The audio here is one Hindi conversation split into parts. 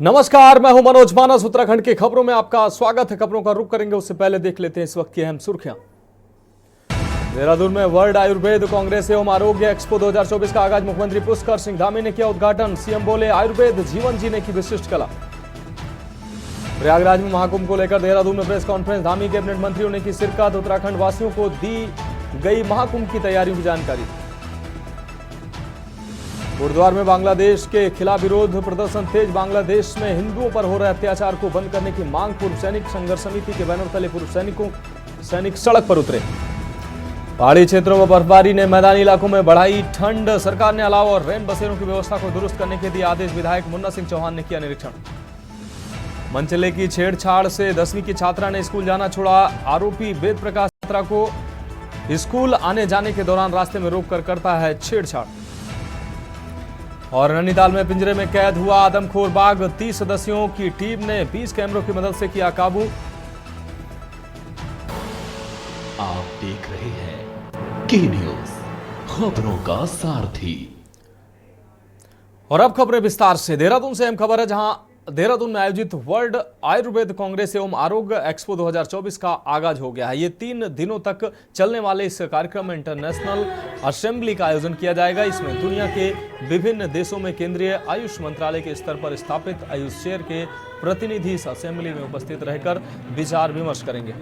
नमस्कार, मैं हूं मनोज मानस। उत्तराखंड की खबरों में आपका स्वागत है। खबरों का रुख करेंगे उससे पहले देख लेते हैं इस वक्त की अहम सुर्खियां। देहरादून में वर्ल्ड आयुर्वेद कांग्रेस एवं आरोग्य एक्सपो 2024 का आगाज मुख्यमंत्री पुष्कर सिंह धामी ने किया उद्घाटन। सीएम बोले, आयुर्वेद जीवन जीने की विशिष्ट कला। प्रयागराज में महाकुंभ को लेकर देहरादून में प्रेस कॉन्फ्रेंस, धामी कैबिनेट मंत्रियों ने की शिरकत। उत्तराखंड वासियों को दी गई महाकुंभ की तैयारियों की जानकारी। गुरुद्वार में बांग्लादेश के खिलाफ विरोध प्रदर्शन तेज। बांग्लादेश में हिंदुओं पर हो रहे अत्याचार को बंद करने की मांग। पूर्व सैनिक संघर्ष समिति के बैनर तले पूर्व सैनिक सड़क पर उतरे। पहाड़ी क्षेत्रों में बर्फबारी ने मैदानी इलाकों में बढ़ाई ठंड। सरकार ने अलाव और रैन बसेरों की व्यवस्था को दुरुस्त करने के दिए आदेश। विधायक मुन्ना सिंह चौहान ने किया निरीक्षण। मनचले की छेड़छाड़ से 10वीं की छात्रा ने स्कूल जाना छोड़ा। आरोपी वेद प्रकाश छात्रा को स्कूल आने जाने के दौरान रास्ते में रोककर करता है छेड़छाड़। और नैनीताल में पिंजरे में कैद हुआ आदमखोर बाघ। 30 सदस्यों की टीम ने 20 कैमरों की मदद से किया काबू। आप देख रहे हैं के न्यूज, खबरों का सारथी। और अब खबरें विस्तार से। देहरादून से अहम खबर है, जहां देहरादून में आयोजित वर्ल्ड आयुर्वेद कांग्रेस एवं आरोग्य एक्सपो 2024 का आगाज हो गया है। ये 3 दिनों तक चलने वाले इस कार्यक्रम में इंटरनेशनल असेंबली का आयोजन किया जाएगा। इसमें दुनिया के विभिन्न देशों में केंद्रीय आयुष मंत्रालय के स्तर पर स्थापित आयुष चेयर के प्रतिनिधि इस असेंबली में उपस्थित रहकर विचार विमर्श करेंगे।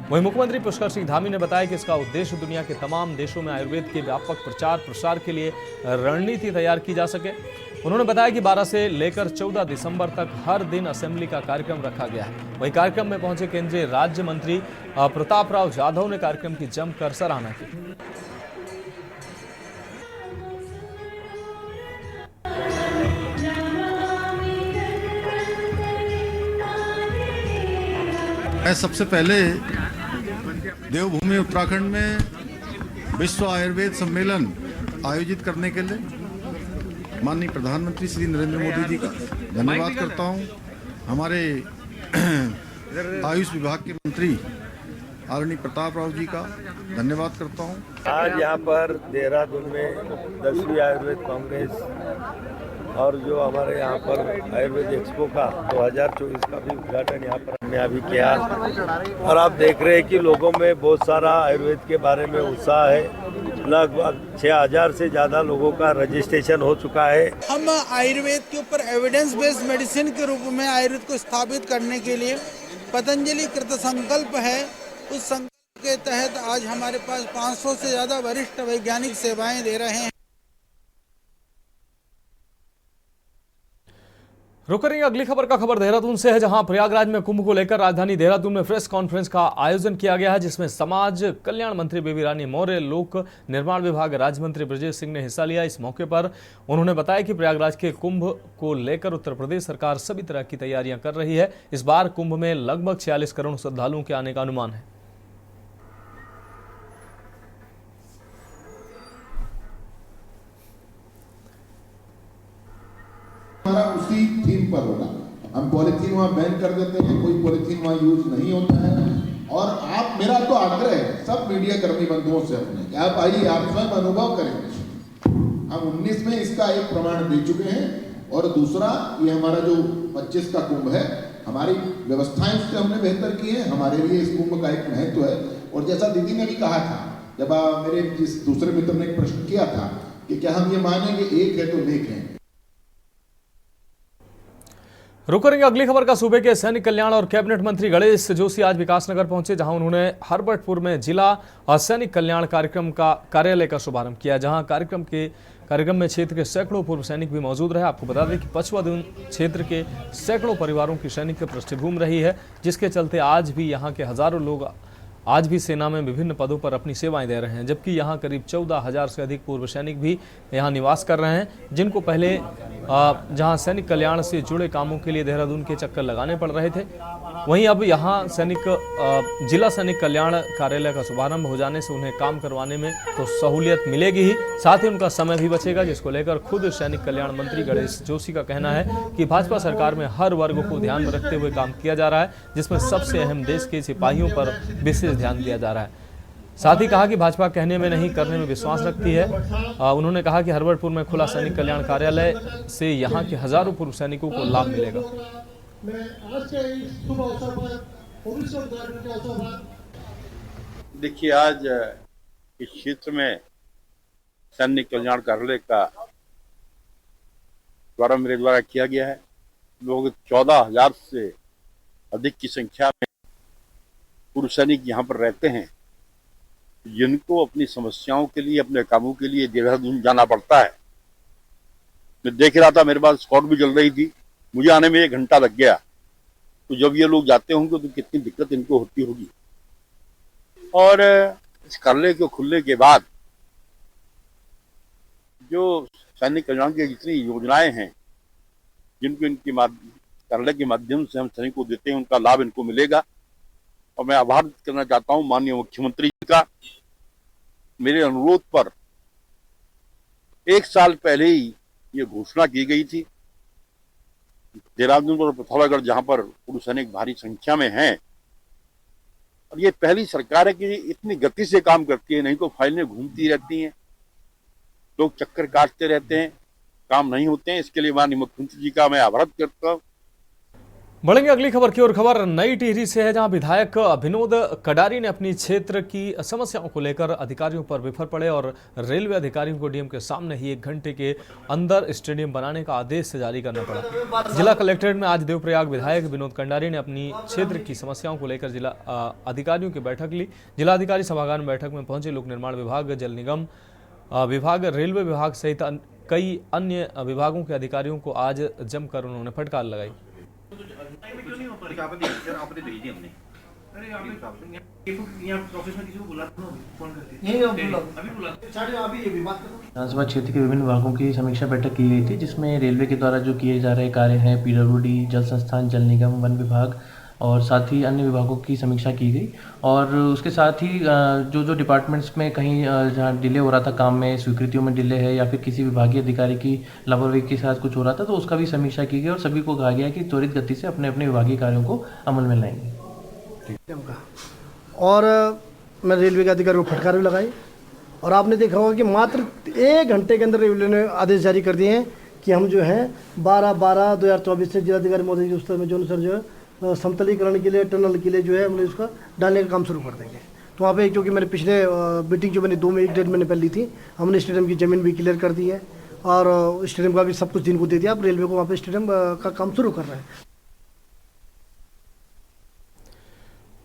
वहीं मुख्यमंत्री पुष्कर सिंह धामी ने बताया कि इसका उद्देश्य दुनिया के तमाम देशों में आयुर्वेद के व्यापक प्रचार प्रसार के लिए रणनीति तैयार की जा सके। उन्होंने बताया कि 12 से लेकर 14 दिसंबर तक हर दिन असेंबली का कार्यक्रम रखा गया है। वहीं कार्यक्रम में पहुंचे केंद्रीय राज्य मंत्री प्रताप राव जाधव ने कार्यक्रम की जमकर सराहना की। मैं सबसे पहले देवभूमि उत्तराखंड में विश्व आयुर्वेद सम्मेलन आयोजित करने के लिए माननीय प्रधानमंत्री श्री नरेंद्र मोदी जी का धन्यवाद करता हूं। हमारे आयुष विभाग के मंत्री आदरणीय प्रताप राव जी का धन्यवाद करता हूं। आज यहाँ पर देहरादून में 10वीं आयुर्वेद कांग्रेस और जो हमारे यहाँ पर आयुर्वेद एक्सपो का 2024 का भी उद्घाटन यहाँ पर हमने अभी किया। और आप देख रहे हैं कि लोगों में बहुत सारा आयुर्वेद के बारे में उत्साह है। लगभग 6000 से ज़्यादा लोगों का रजिस्ट्रेशन हो चुका है। हम आयुर्वेद के ऊपर एविडेंस बेस्ड मेडिसिन के रूप में आयुर्वेद को स्थापित करने के लिए पतंजलि कृत संकल्प है। उस संकल्प के तहत आज हमारे पास 500 से ज़्यादा वरिष्ठ वैज्ञानिक सेवाएं दे रहे हैं। रुक करेंगे अगली खबर का। खबर देहरादून से है, जहां प्रयागराज में कुंभ को लेकर राजधानी देहरादून में प्रेस कॉन्फ्रेंस का आयोजन किया गया है, जिसमें समाज कल्याण मंत्री बेबी रानी मौर्य, लोक निर्माण विभाग राज्य मंत्री ब्रजेश सिंह ने हिस्सा लिया। इस मौके पर उन्होंने बताया कि प्रयागराज के कुंभ को लेकर उत्तर प्रदेश सरकार सभी तरह की तैयारियां कर रही है। इस बार कुंभ में लगभग 46 करोड़ श्रद्धालुओं के आने का अनुमान है। हमारा उसी थीम पर होगा। हम पॉलिथीन वहाँ बैन कर देते हैं, कोई पॉलिथीन वहाँ यूज नहीं होता है। और आप, मेरा तो आग्रह है सब मीडिया कर्मी बंधुओं से अपने कि आप आइए, आप स्वयं अनुभव करेंगे। हम 19 में इसका एक प्रमाण दे चुके हैं। और दूसरा, ये हमारा जो 25 का कुंभ है, हमारी व्यवस्थाएं उससे हमने बेहतर की है। हमारे लिए इस कुंभ का एक महत्व है। और जैसा दीदी ने भी कहा था, जब मेरे जिस दूसरे मित्र ने एक प्रश्न किया था कि क्या हम ये मानेंगे एक है तो नेक है। रुक करेंगे अगली खबर का। सूबे के सैनिक कल्याण और कैबिनेट मंत्री गणेश जोशी आज विकासनगर पहुंचे, जहां उन्होंने हरबटपुर में जिला सैनिक कल्याण कार्यक्रम का कार्यालय का शुभारंभ किया, जहां कार्यक्रम में क्षेत्र के सैकड़ों पूर्व सैनिक भी मौजूद रहे। आपको बता दें कि पचवादून क्षेत्र के सैकड़ों परिवारों की सैनिक पृष्ठभूमि रही है, जिसके चलते आज भी यहाँ के हजारों लोग आज भी सेना में विभिन्न पदों पर अपनी सेवाएं दे रहे हैं। जबकि यहाँ करीब 14,000 से अधिक पूर्व सैनिक भी यहाँ निवास कर रहे हैं, जिनको पहले जहाँ सैनिक कल्याण से जुड़े कामों के लिए देहरादून के चक्कर लगाने पड़ रहे थे, वहीं अब यहाँ जिला सैनिक कल्याण कार्यालय का शुभारंभ हो जाने से उन्हें काम करवाने में तो सहूलियत मिलेगी ही, साथ ही उनका समय भी बचेगा, जिसको लेकर खुद सैनिक कल्याण मंत्री गणेश जोशी का कहना है कि भाजपा सरकार में हर वर्ग को ध्यान में रखते हुए काम किया जा रहा है, जिसमें सबसे अहम देश के सिपाहियों पर विशेष ध्यान दिया जा रहा है। साथ ही कहा कि भाजपा कहने में नहीं करने में विश्वास रखती है। उन्होंने कहा कि हरबरपुर में खुला सैनिक कल्याण कार्यालय से यहां के हजारों पूर्व सैनिकों को लाभ मिलेगा। देखिए, आज इस क्षेत्र में सैनिक कल्याण कार्यालय का द्वारा मेरे द्वारा किया गया है। लोग 14,000 से अधिक की संख्या में पूर्व सैनिक यहाँ पर रहते हैं, जिनको अपनी समस्याओं के लिए, अपने कामों के लिए देहरादून जाना पड़ता है। मैं देख रहा था, मेरे पास स्कॉट भी चल रही थी, मुझे आने में 1 घंटा लग गया। तो जब ये लोग जाते होंगे तो कितनी दिक्कत इनको होती होगी। और इस कार्यालय के खुलने के बाद जो सैनिक कल्याण की जितनी योजनाएं हैं, जिनको इनके कार्यालय के माध्यम से हम सैनिक को देते हैं, उनका लाभ इनको मिलेगा। और मैं आभार करना चाहता हूं माननीय मुख्यमंत्री जी का। मेरे अनुरोध पर 1 साल पहले ही ये घोषणा की गई थी। देहरादून और पिथौरागढ़, जहां पर पूर्व सैनिक भारी संख्या में हैं, और ये पहली सरकार है कि इतनी गति से काम करती है। नहीं तो फाइलें घूमती रहती हैं, लोग चक्कर काटते रहते हैं, काम नहीं होते हैं। इसके लिए माननीय मुख्यमंत्री जी का मैं आभार करता हूँ। बढ़ेंगे अगली खबर की ओर। खबर नई टिहरी से है, जहां विधायक विनोद कडारी ने अपनी क्षेत्र की समस्याओं को लेकर अधिकारियों पर विफर पड़े और रेलवे अधिकारियों को डीएम के सामने ही 1 घंटे के अंदर स्टेडियम बनाने का आदेश जारी करना पड़ा। जिला कलेक्ट्रेट में आज देवप्रयाग विधायक विनोद कडारी ने अपनी क्षेत्र की समस्याओं को लेकर जिला अधिकारियों की बैठक ली। जिलाधिकारी सभागार में बैठक में पहुंचे लोक निर्माण विभाग, जल निगम विभाग, रेलवे विभाग सहित कई अन्य विभागों के अधिकारियों को आज जमकर उन्होंने फटकार लगाई। विधानसभा क्षेत्र के विभिन्न विभागों की समीक्षा बैठक की गई थी, जिसमें रेलवे के द्वारा जो किए जा रहे कार्य हैं, पीडब्ल्यूडी, जल संस्थान, जल निगम, वन विभाग और साथ ही अन्य विभागों की समीक्षा की गई। और उसके साथ ही जो डिपार्टमेंट्स में कहीं जहाँ डिले हो रहा था काम में, स्वीकृतियों में डिले है या फिर किसी विभागीय अधिकारी की लापरवाही के साथ कुछ हो रहा था, तो उसका भी समीक्षा की गई और सभी को कहा गया कि त्वरित गति से अपने अपने विभागीय कार्यों को अमल में लाएंगे। और मैं रेलवे के अधिकारी को फटकार भी लगाई। और आपने देखा होगा कि मात्र 1 घंटे के अंदर रेलवे ने आदेश जारी कर दिए हैं कि हम जो है 12/12/2024 से जिलाधिकारी महोदय के उत्तर में जो सर जो है समतलीकरण के लिए, टनल के लिए जो है हम लोग इसका डालने का काम शुरू कर देंगे। तो वहाँ पे क्योंकि मैंने पिछले मीटिंग जो मैंने 2 में 1.5 महीने पहले ली थी, हमने स्टेडियम की ज़मीन भी क्लियर कर दी है और स्टेडियम का भी सब कुछ जिनको दे दिया। अब रेलवे को वहाँ पे स्टेडियम का काम शुरू कर रहे हैं।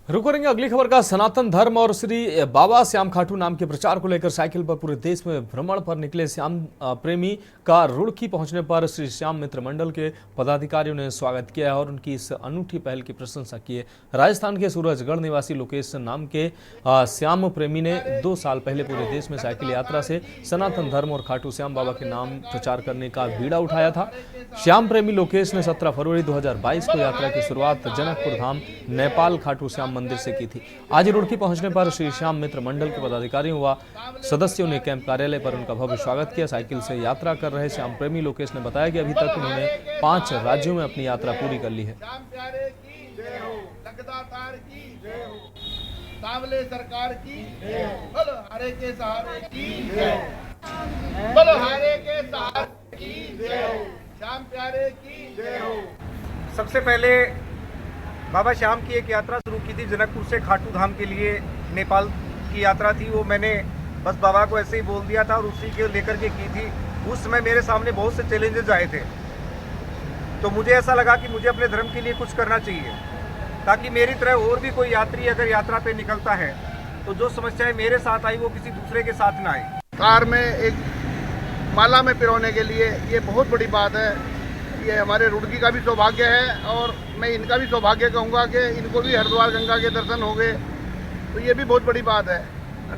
रुक करेंगे अगली खबर का। सनातन धर्म और श्री बाबा श्याम खाटू नाम के प्रचार को लेकर साइकिल पर पूरे देश में भ्रमण पर निकले श्याम प्रेमी का रुड़की पहुंचने पर श्री श्याम मित्र मंडल के पदाधिकारियों ने स्वागत किया और उनकी इस अनूठी पहल की प्रशंसा की है। राजस्थान के सूरजगढ़ निवासी लोकेश नाम के श्याम प्रेमी ने 2 साल पहले पूरे देश में साइकिल यात्रा से सनातन धर्म और खाटू श्याम बाबा के नाम प्रचार करने का बीड़ा उठाया था। श्याम प्रेमी लोकेश ने 17 फरवरी 2022 को यात्रा की शुरुआत जनकपुर धाम नेपाल खाटू श्याम मंदिर से की थी। आज रुड़की पहुंचने पर श्री श्याम मित्र मंडल के पदाधिकारियों व सदस्यों ने कैंप कार्यालय पर उनका भव्य स्वागत किया। साइकिल से यात्रा कर रहे श्याम प्रेमी लोकेश ने बताया कि अभी तक उन्होंने 5 राज्यों में अपनी यात्रा पूरी कर ली है। सरकार की बोलो हरे के सहारे की बोलो हरे के सहारे की श्याम प्यारे की। सबसे पहले बाबा श्याम की एक यात्रा शुरू की थी जनकपुर से खाटू धाम के लिए। नेपाल की यात्रा थी, वो मैंने बस बाबा को ऐसे ही बोल दिया था और उसी के लेकर के की थी। उस समय मेरे सामने बहुत से चैलेंजेस आए थे, तो मुझे ऐसा लगा कि मुझे अपने धर्म के लिए कुछ करना चाहिए, ताकि मेरी तरह और भी कोई यात्री अगर यात्रा पे निकलता है तो जो समस्याएं मेरे साथ आई वो किसी दूसरे के साथ ना आए। कार में एक माला में पिरोने के लिए ये बहुत बड़ी बात है। ये हमारे रुड़की का भी सौभाग्य है और मैं इनका भी सौभाग्य कहूँगा कि इनको भी हरिद्वार गंगा के दर्शन हो गए, तो ये भी बहुत बड़ी बात है।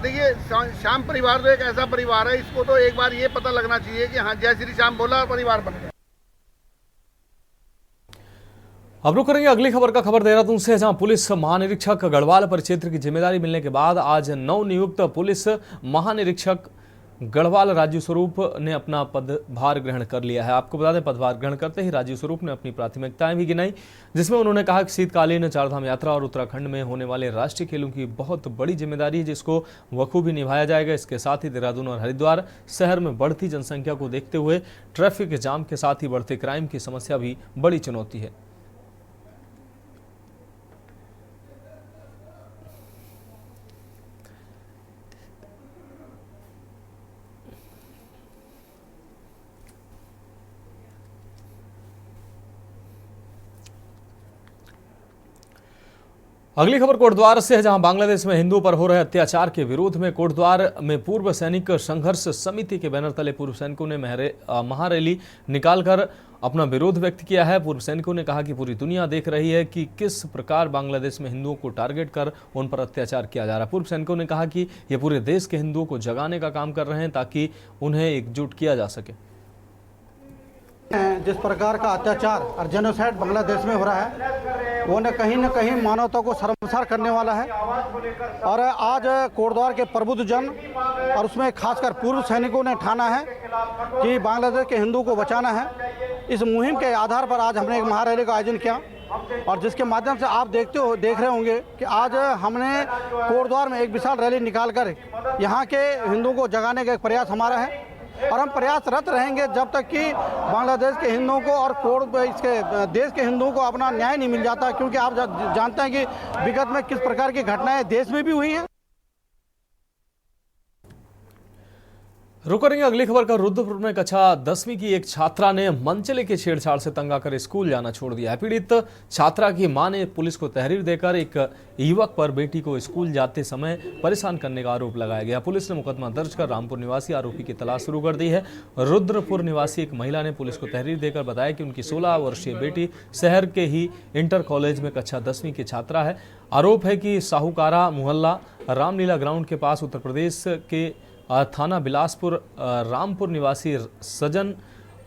देखिए, श्याम परिवार तो एक ऐसा परिवार है, इसको तो एक बार ये पता लगना चाहिए कि हाँ, जय श्री श्याम बोला परिवार बन गया। अब रुक करेंगे अगली खबर का। खबर देहरादून से, जहां पुलिस महानिरीक्षक गढ़वाल परिक्षेत्र की जिम्मेदारी मिलने के बाद आज नवनियुक्त पुलिस महानिरीक्षक गढ़वाल राजीव स्वरूप ने अपना पदभार ग्रहण कर लिया है। आपको बता दें, पदभार ग्रहण करते ही राजीव स्वरूप ने अपनी प्राथमिकताएं भी गिनाई, जिसमें उन्होंने कहा कि शीतकालीन चारधाम यात्रा और उत्तराखंड में होने वाले राष्ट्रीय खेलों की बहुत बड़ी जिम्मेदारी है, जिसको बखूबी निभाया जाएगा। इसके साथ ही देहरादून और हरिद्वार शहर में बढ़ती जनसंख्या को देखते हुए ट्रैफिक जाम के साथ ही बढ़ते क्राइम की समस्या भी बड़ी चुनौती है। अगली खबर कोटद्वार से है, जहां बांग्लादेश में हिंदुओं पर हो रहे अत्याचार के विरोध में कोटद्वार में पूर्व सैनिक संघर्ष समिति के बैनर तले पूर्व सैनिकों ने महारैली निकालकर अपना विरोध व्यक्त किया है। पूर्व सैनिकों ने कहा कि पूरी दुनिया देख रही है कि किस प्रकार बांग्लादेश में हिंदुओं को टारगेट कर उन पर अत्याचार किया जा रहा है। पूर्व सैनिकों ने कहा कि ये पूरे देश के हिंदुओं को जगाने का काम कर रहे हैं ताकि उन्हें एकजुट किया जा सके। जिस प्रकार का अत्याचार और जेनोसाइड बांग्लादेश में हो रहा है, वो न कहीं मानवता को शर्मसार करने वाला है। और आज कोटद्वार के प्रबुद्ध जन और उसमें खासकर पूर्व सैनिकों ने ठाना है कि बांग्लादेश के हिंदुओं को बचाना है। इस मुहिम के आधार पर आज हमने एक महारैली का आयोजन किया, और जिसके माध्यम से आप देख रहे होंगे कि आज हमने कोटद्वार में एक विशाल रैली निकालकर यहाँ के हिंदुओं को जगाने का एक प्रयास हमारा है, और हम प्रयासरत रहेंगे जब तक कि बांग्लादेश के हिंदुओं को और इसके देश के हिंदुओं को अपना न्याय नहीं मिल जाता। क्योंकि आप जानते हैं कि विगत में किस प्रकार की घटनाएं देश में भी हुई हैं। रुक करेंगे अगली खबर का। रुद्रपुर में कक्षा 10वीं की एक छात्रा ने मनचले की छेड़छाड़ से तंग आकर स्कूल जाना छोड़ दिया है। पीड़ित छात्रा की मां ने पुलिस को तहरीर देकर एक युवक पर बेटी को स्कूल जाते समय परेशान करने का आरोप लगाया गया। पुलिस ने मुकदमा दर्ज कर रामपुर निवासी आरोपी की तलाश शुरू कर दी है। रुद्रपुर निवासी एक महिला ने पुलिस को तहरीर देकर बताया कि उनकी 16 वर्षीय बेटी शहर के ही इंटर कॉलेज में कक्षा 10वीं की छात्रा है। आरोप है कि साहूकारा मोहल्ला रामलीला ग्राउंड के पास उत्तर प्रदेश के थाना बिलासपुर रामपुर निवासी सजन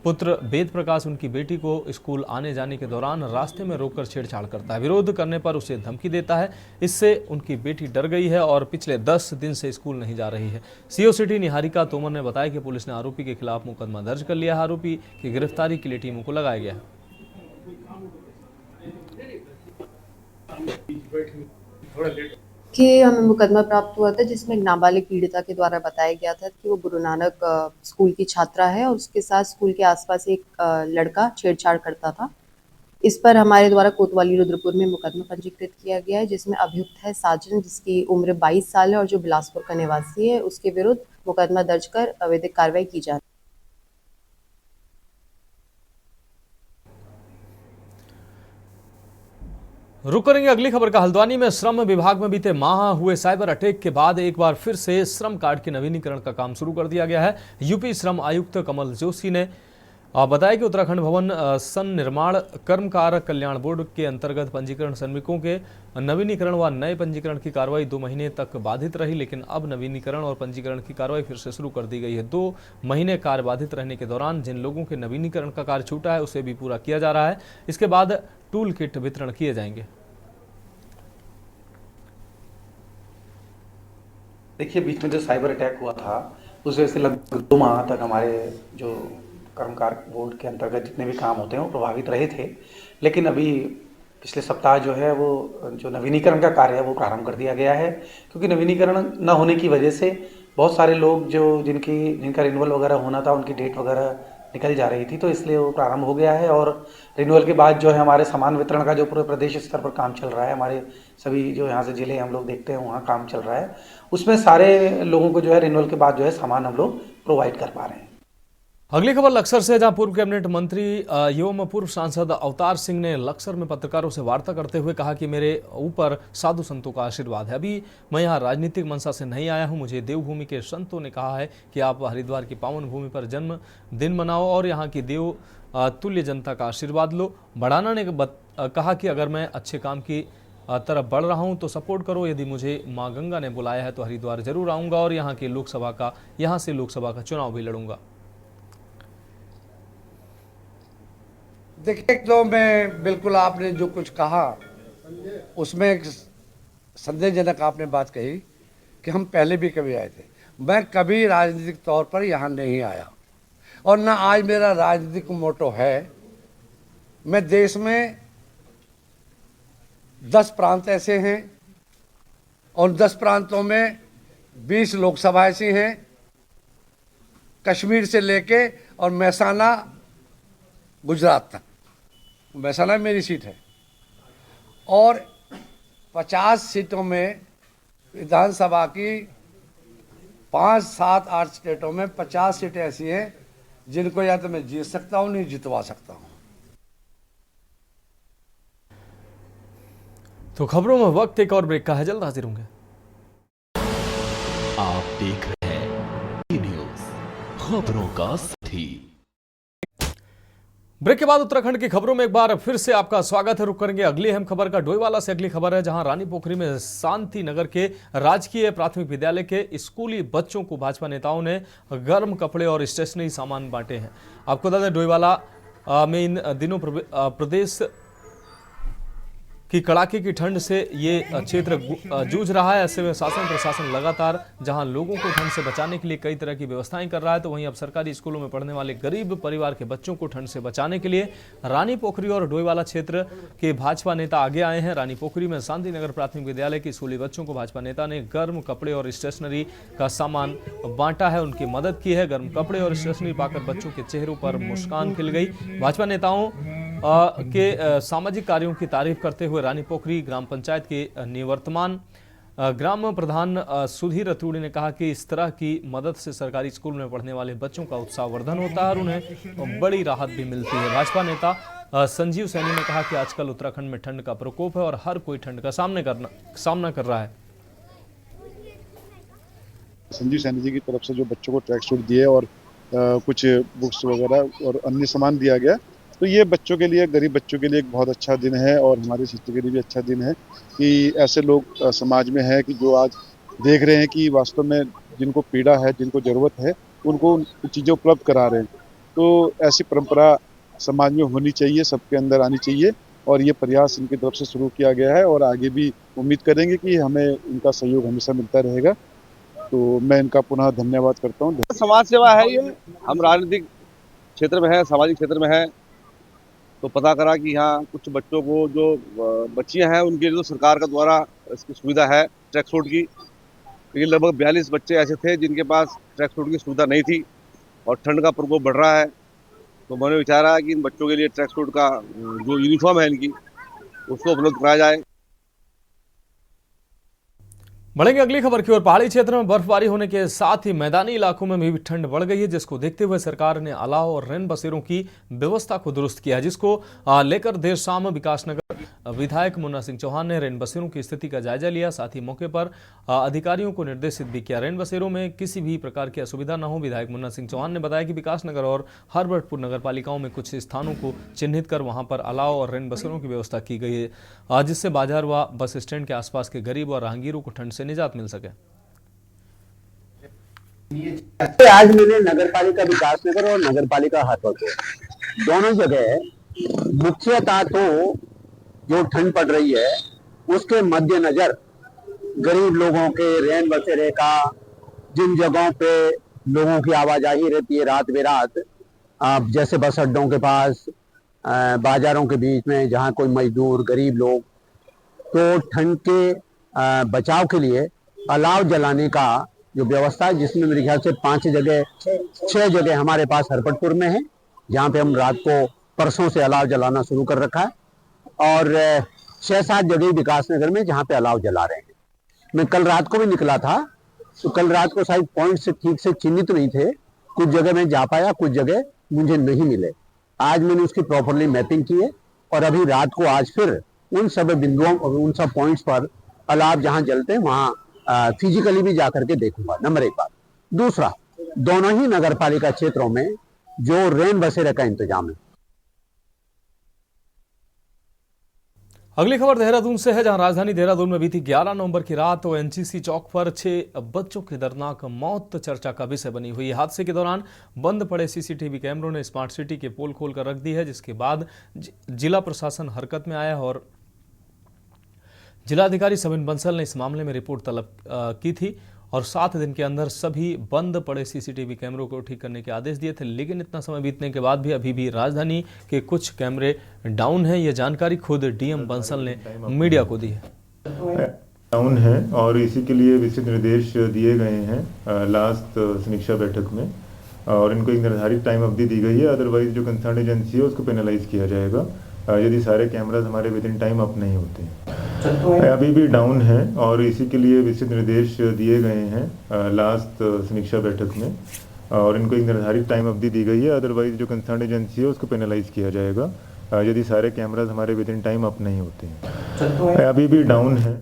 पुत्र वेद प्रकाश उनकी बेटी को स्कूल आने जाने के दौरान रास्ते में रोककर छेड़छाड़ करता है। विरोध करने पर उसे धमकी देता है। इससे उनकी बेटी डर गई है और पिछले 10 दिन से स्कूल नहीं जा रही है। सीओ सिटी निहारिका तोमर ने बताया कि पुलिस ने आरोपी के खिलाफ मुकदमा दर्ज कर लिया है। आरोपी की गिरफ्तारी के लिए टीमों को लगाया गया है। कि हमें मुकदमा प्राप्त हुआ था जिसमें एक नाबालिग पीड़िता के द्वारा बताया गया था कि वो गुरु नानक स्कूल की छात्रा है और उसके साथ स्कूल के आसपास एक लड़का छेड़छाड़ करता था। इस पर हमारे द्वारा कोतवाली रुद्रपुर में मुकदमा पंजीकृत किया गया है, जिसमें अभियुक्त है साजन, जिसकी उम्र 22 साल है और जो बिलासपुर का निवासी है। उसके विरुद्ध मुकदमा दर्ज कर अवैधिक कार्रवाई की जा रही है। रुक करेंगे अगली खबर का। हल्द्वानी में श्रम विभाग में बीते माह हुए साइबर अटैक के बाद एक बार फिर से श्रम कार्ड के नवीनीकरण का काम शुरू कर दिया गया है। यूपी श्रम आयुक्त कमल जोशी ने बताया कि उत्तराखंड भवन सन्निर्माण कर्मकार कल्याण बोर्ड के अंतर्गत पंजीकरण श्रमिकों के नवीनीकरण व नए पंजीकरण की कार्रवाई 2 महीने तक बाधित रही, लेकिन अब नवीनीकरण और पंजीकरण की कार्रवाई फिर से शुरू कर दी गई है। 2 महीने कार्य बाधित रहने के दौरान जिन लोगों के नवीनीकरण का कार्य छूटा है उसे भी पूरा किया जा रहा है। इसके बाद टूल किट वितरण किए जाएंगे। देखिए, बीच में जो साइबर अटैक हुआ था उस वजह से लगभग 2 माह तक हमारे जो कर्मकार बोर्ड के अंतर्गत जितने भी काम होते हैं वो प्रभावित रहे थे। लेकिन अभी पिछले सप्ताह जो है वो जो नवीनीकरण का कार्य है वो प्रारंभ कर दिया गया है, क्योंकि नवीनीकरण न होने की वजह से बहुत सारे लोग जिनका रिन्यूअल वगैरह होना था उनकी डेट वगैरह निकल जा रही थी, तो इसलिए वो प्रारंभ हो गया है। और रिन्यूअल के बाद जो है हमारे सामान वितरण का जो पूरे प्रदेश स्तर पर काम चल रहा है, हमारे सभी जो यहाँ से जिले हम लोग देखते हैं वहाँ काम चल रहा है, उसमें सारे लोगों को जो है रिन्यूअल के बाद जो है सामान हम लोग प्रोवाइड कर पा रहे हैं। अगली खबर लक्सर से, जहां पूर्व कैबिनेट मंत्री एवं पूर्व सांसद अवतार सिंह ने लक्सर में पत्रकारों से वार्ता करते हुए कहा कि मेरे ऊपर साधु संतों का आशीर्वाद है। अभी मैं यहाँ राजनीतिक मंशा से नहीं आया हूँ। मुझे देवभूमि के संतों ने कहा है कि आप हरिद्वार की पावन भूमि पर जन्म दिन मनाओ और यहाँ की देव तुल्य जनता का आशीर्वाद लो। बढ़ाना ने कहा कि अगर मैं अच्छे काम की तरफ बढ़ रहा हूं तो सपोर्ट करो। यदि मुझे मां गंगा ने बुलाया है तो हरिद्वार जरूर आऊंगा और यहाँ से लोकसभा का चुनाव भी लड़ूंगा। देखिए, तो मैं बिल्कुल आपने जो कुछ कहा उसमें एक संदेहजनक आपने बात कही कि हम पहले भी कभी आए थे। मैं कभी राजनीतिक तौर पर यहाँ नहीं आया और ना आज मेरा राजनीतिक मोटो है। मैं देश में 10 प्रांत ऐसे हैं और 10 प्रांतों में 20 लोकसभा ऐसी हैं, कश्मीर से लेके और महसाना गुजरात तक। महसाना मेरी सीट है और 50 सीटों में विधानसभा की 5, 7, 8 स्टेटों में 50 सीटें ऐसी हैं जिनको या तो मैं जीत सकता हूं, नहीं जितवा सकता हूं। तो खबरों में वक्त एक और ब्रेक का है, जल्द हाजिर होंगे। आप देख रहे हैं न्यूज़, खबरों का साथी। ब्रेक के बाद उत्तराखंड की खबरों में एक बार फिर से आपका स्वागत है। रुक करेंगे अगली अहम खबर का। डोईवाला से अगली खबर है, जहां रानी पोखरी में शांति नगर के राजकीय प्राथमिक विद्यालय के स्कूली बच्चों को भाजपा नेताओं ने गर्म कपड़े और स्टेशनरी सामान बांटे हैं। आपको बता दें, डोईवाला में इन दिनों प्रदेश की कड़ाके की ठंड से ये क्षेत्र जूझ रहा है। ऐसे में शासन प्रशासन लगातार जहां लोगों को ठंड से बचाने के लिए कई तरह की व्यवस्थाएं कर रहा है, तो वहीं अब सरकारी स्कूलों में पढ़ने वाले गरीब परिवार के बच्चों को ठंड से बचाने के लिए रानी पोखरी और डोईवाला क्षेत्र के भाजपा नेता आगे आए हैं। रानी पोखरी में शांति नगर प्राथमिक विद्यालय के स्कूली बच्चों को भाजपा नेता ने गर्म कपड़े और स्टेशनरी का सामान बांटा है, उनकी मदद की है। गर्म कपड़े और स्टेशनरी पाकर बच्चों के चेहरों पर मुस्कान खिल गई। भाजपा नेताओं के सामाजिक कार्यों की तारीफ करते हुए रानी पोखरी ग्राम पंचायत के निवर्तमान ग्राम प्रधान सुधीर रतूड़ी ने कहा कि इस तरह की मदद से सरकारी स्कूल में पढ़ने वाले बच्चों का उत्साहवर्धन होता है और उन्हें बड़ी राहत भी मिलती है। भाजपा नेता संजीव सैनी ने कहा कि आजकल उत्तराखंड में ठंड का प्रकोप है और हर कोई ठंड का सामना कर रहा है। संजीव सैनी जी की तरफ से जो बच्चों को ट्रैक सूट दिए और कुछ बुक्स वगैरह और अन्य सामान दिया गया, तो ये बच्चों के लिए, गरीब बच्चों के लिए एक बहुत अच्छा दिन है और हमारे क्षेत्र के लिए भी अच्छा दिन है कि ऐसे लोग समाज में हैं कि जो आज देख रहे हैं कि वास्तव में जिनको पीड़ा है, जिनको ज़रूरत है, उनको चीज़ें उपलब्ध करा रहे हैं। तो ऐसी परंपरा समाज में होनी चाहिए, सबके अंदर आनी चाहिए और ये प्रयास इनकी तरफ से शुरू किया गया है और आगे भी उम्मीद करेंगे कि हमें इनका सहयोग हमेशा मिलता रहेगा। तो मैं इनका पुनः धन्यवाद करता हूँ। समाज सेवा है ये, हम राजनीतिक क्षेत्र में है, सामाजिक क्षेत्र में है, तो पता करा कि यहाँ कुछ बच्चों को, जो बच्चियाँ हैं उनके लिए तो सरकार का द्वारा इसकी सुविधा है ट्रैक सूट की। लेकिन लगभग 42 बच्चे ऐसे थे जिनके पास ट्रैक सूट की सुविधा नहीं थी और ठंड का प्रकोप बढ़ रहा है, तो मैंने विचारा कि इन बच्चों के लिए ट्रैक सूट का जो यूनिफॉर्म है इनकी, उसको उपलब्ध कराया जाए। बढ़ेंगे अगली खबर की ओर। पहाड़ी क्षेत्र में बर्फबारी होने के साथ ही मैदानी इलाकों में भी ठंड बढ़ गई है, जिसको देखते हुए सरकार ने अलाव और रैन बसेरों की व्यवस्था को दुरुस्त किया है, जिसको लेकर देर शाम विकासनगर विधायक मुन्ना सिंह चौहान ने रैन बसेरों की स्थिति का जायजा लिया। साथ ही मौके पर अधिकारियों को निर्देशित भी किया रैन बसेरों में किसी भी प्रकार की असुविधा न हो। विधायक मुन्ना सिंह चौहान ने बताया कि विकासनगर और हरबटपुर नगर पालिकाओं में कुछ स्थानों को चिन्हित कर वहां पर अलाव और रैन बसेरों की व्यवस्था की गई है, जिससे बाजार व बस स्टैंड के आसपास के गरीब और राहगीरों को ठंड से निजात मिल सके। आज मैंने नगर पालिका विकासनगर और नगर पालिका हरबटपुर दोनों जगह मुख्यतः तो जो ठंड पड़ रही है उसके मद्देनजर गरीब लोगों के रैन बसेरे का, जिन जगहों पे लोगों की आवाजाही रहती है रात बेरात, जैसे बस अड्डों के पास, बाजारों के बीच में, जहाँ कोई मजदूर गरीब लोग, तो ठंड के बचाव के लिए अलाव जलाने का जो व्यवस्था है, जिसमें मेरे ख्याल से 6 जगह हमारे पास हरबटपुर में है, जहाँ पे हम रात को परसों से अलाव जलाना शुरू कर रखा है, और 6-7 जगह विकासनगर में जहाँ पे अलाव जला रहे हैं। मैं कल रात को भी निकला था, तो कल रात को शायद पॉइंट से ठीक से चिन्हित नहीं थे, कुछ जगह मैं जा पाया, कुछ जगह मुझे नहीं मिले। आज मैंने उसकी प्रॉपरली मैपिंग की है और अभी रात को आज फिर उन सब बिंदुओं और उन सब पॉइंट्स पर अलाव जहाँ जलते हैं वहाँ फिजिकली भी जाकर के देखूंगा, नंबर 1 बात। दूसरा, दोनों ही नगर पालिका क्षेत्रों में जो रैन बसेरे का इंतजाम है। अगली खबर देहरादून से है, जहां राजधानी देहरादून में बीती 11 नवंबर की रात एनसीसी चौक पर 6 बच्चों की दर्दनाक मौत चर्चा का विषय बनी हुई है। हादसे के दौरान बंद पड़े सीसीटीवी कैमरों ने स्मार्ट सिटी के पोल खोलकर रख दी है, जिसके बाद जिला प्रशासन हरकत में आया और जिलाधिकारी सविन बंसल ने इस मामले में रिपोर्ट तलब की थी और 7 दिन के अंदर सभी बंद पड़े सीसीटीवी कैमरों को ठीक करने के आदेश दिए थे। लेकिन इतना समय बीतने के बाद भी अभी भी राजधानी के कुछ कैमरे डाउन हैं। ये जानकारी खुद डीएम बंसल ने मीडिया को दी है। डाउन है और इसी के लिए विस्तृत निर्देश दिए गए हैं लास्ट समीक्षा बैठक में, और इनको एक निर्धारित टाइम अवधि दी गई है। अदरवाइज जो कंसर्न एजेंसी है उसको पेनलाइज किया जाएगा यदि सारे कैमराज हमारे विद इन टाइम अप नहीं होते हैं। अभी भी डाउन है और इसी के लिए विस्तृत निर्देश दिए गए हैं लास्ट समीक्षा बैठक में, और इनको एक निर्धारित टाइम अवधि दी गई है। अदरवाइज जो कंसर्न एजेंसी है उसको पेनलाइज किया जाएगा यदि सारे कैमराज हमारे विद इन टाइम अप नहीं होते हैं। अभी भी डाउन है।